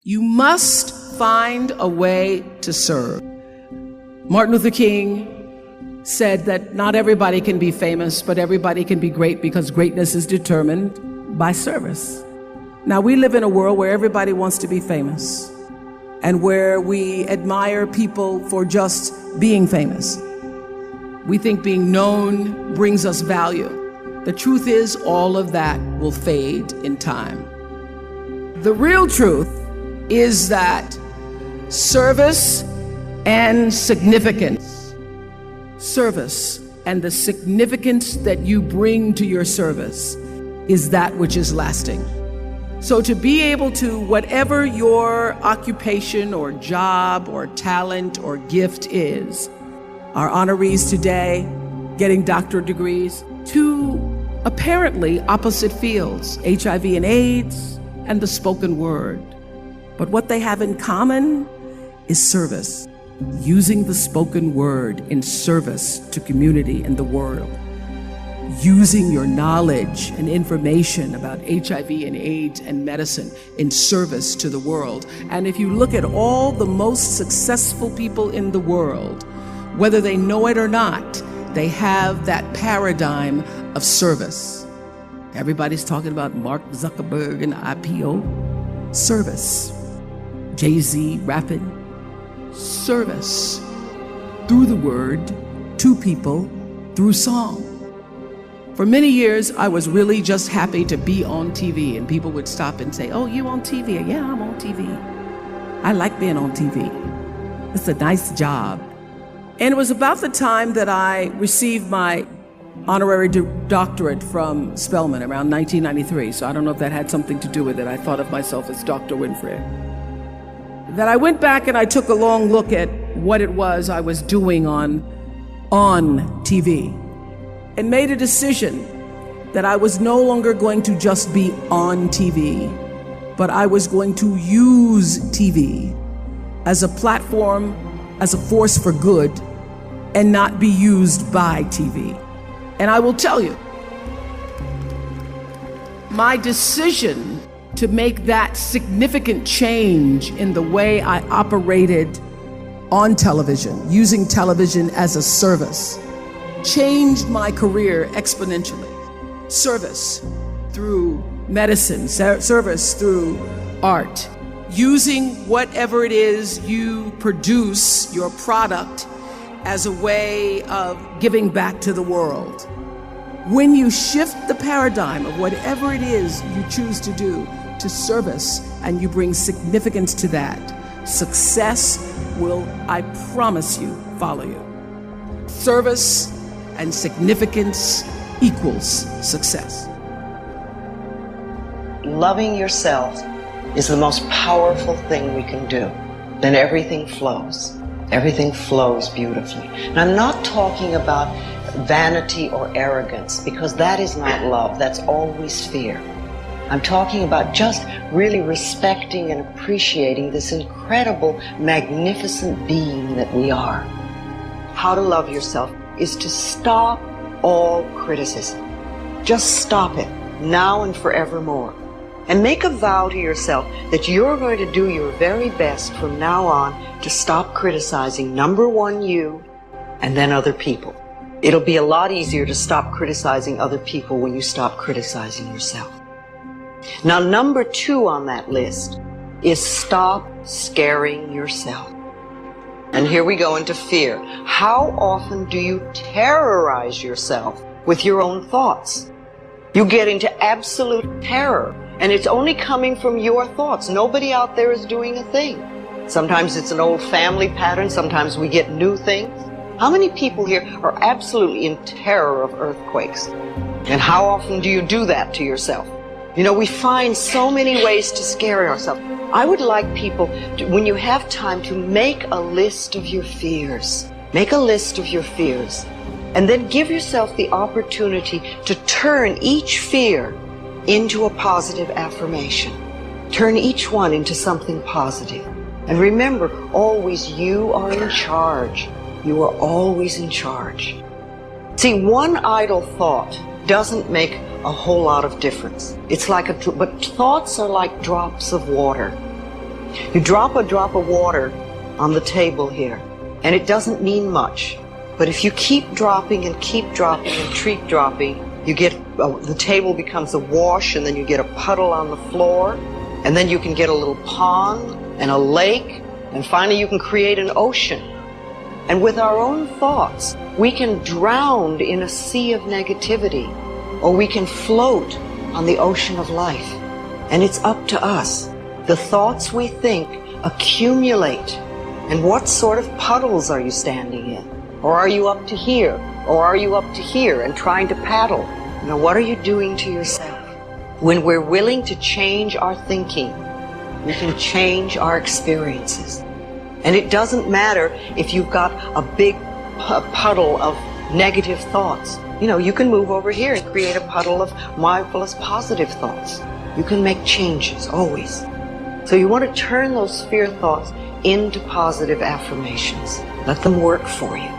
You must find a way to serve. Martin Luther King said that not everybody can be famous, but everybody can be great because greatness is determined by service. Now, we live in a world where everybody wants to be famous and where we admire people for just being famous. We think being known brings us value. The truth is, all of that will fade in time. The real truth is that service and significance, service and the significance that you bring to your service is that which is lasting. So to be able to, whatever your occupation or job or talent or gift is, our honorees today getting doctorate degrees, to apparently opposite fields, HIV and AIDS and the spoken word. But what they have in common is service, using the spoken word in service to community and the world, using your knowledge and information about HIV and AIDS and medicine in service to the world. And if you look at all the most successful people in the world, whether they know it or not, they have that paradigm of service. Everybody's talking about Mark Zuckerberg and IPO. Service. Jay-Z rapping. Service. Through the word, to people, through song. For many years, I was really just happy to be on TV, and people would stop and say, "Oh, you on TV?" "Yeah, I'm on TV. I like being on TV. It's a nice job." And it was about the time that I received my honorary doctorate from Spelman around 1993. So I don't know if that had something to do with it. I thought of myself as Dr. Winfrey. That I went back and I took a long look at what it was I was doing on TV and made a decision that I was no longer going to just be on TV, but I was going to use TV as a platform, as a force for good, and not be used by TV. And I will tell you, my decision to make that significant change in the way I operated on television, using television as a service, changed my career exponentially. Service through medicine, service through art, using whatever it is you produce, your product, as a way of giving back to the world. When you shift the paradigm of whatever it is you choose to do to service, and you bring significance to that, success will, I promise you, follow you. Service and significance equals success. Loving yourself is the most powerful thing we can do. Then everything flows. Everything flows beautifully. And I'm not talking about vanity or arrogance, because that is not love. That's always fear. I'm talking about just really respecting and appreciating this incredible, magnificent being that we are. How to love yourself is to stop all criticism. Just stop it, now and forevermore. And make a vow to yourself that you're going to do your very best from now on to stop criticizing, number one, you, and then other people. It'll be a lot easier to stop criticizing other people when you stop criticizing yourself. Now, number two on that list is stop scaring yourself. And here we go into fear. How often do you terrorize yourself with your own thoughts? You get into absolute terror, and it's only coming from your thoughts. Nobody out there is doing a thing. Sometimes it's an old family pattern. Sometimes we get new things. How many people here are absolutely in terror of earthquakes? And how often do you do that to yourself? You know, we find so many ways to scare ourselves. I would like people, when you have time, to make a list of your fears. Make a list of your fears. And then give yourself the opportunity to turn each fear into a positive affirmation. Turn each one into something positive. And remember, always you are in charge. You are always in charge. See, one idle thought doesn't make a whole lot of difference. It's like but thoughts are like drops of water. You drop a drop of water on the table here, and it doesn't mean much. But if you keep dropping and keep dropping and keep dropping, you get, the table becomes a wash, and then you get a puddle on the floor, and then you can get a little pond and a lake, and finally you can create an ocean. And with our own thoughts, we can drown in a sea of negativity, or we can float on the ocean of life. And it's up to us. The thoughts we think accumulate. And what sort of puddles are you standing in? Or are you up to here? Or are you up to here and trying to paddle? You know, what are you doing to yourself? When we're willing to change our thinking, we can change our experiences. And it doesn't matter if you've got a big puddle of negative thoughts. You know, you can move over here and create a puddle of mindfulness, positive thoughts. You can make changes, always. So you want to turn those fear thoughts into positive affirmations. Let them work for you.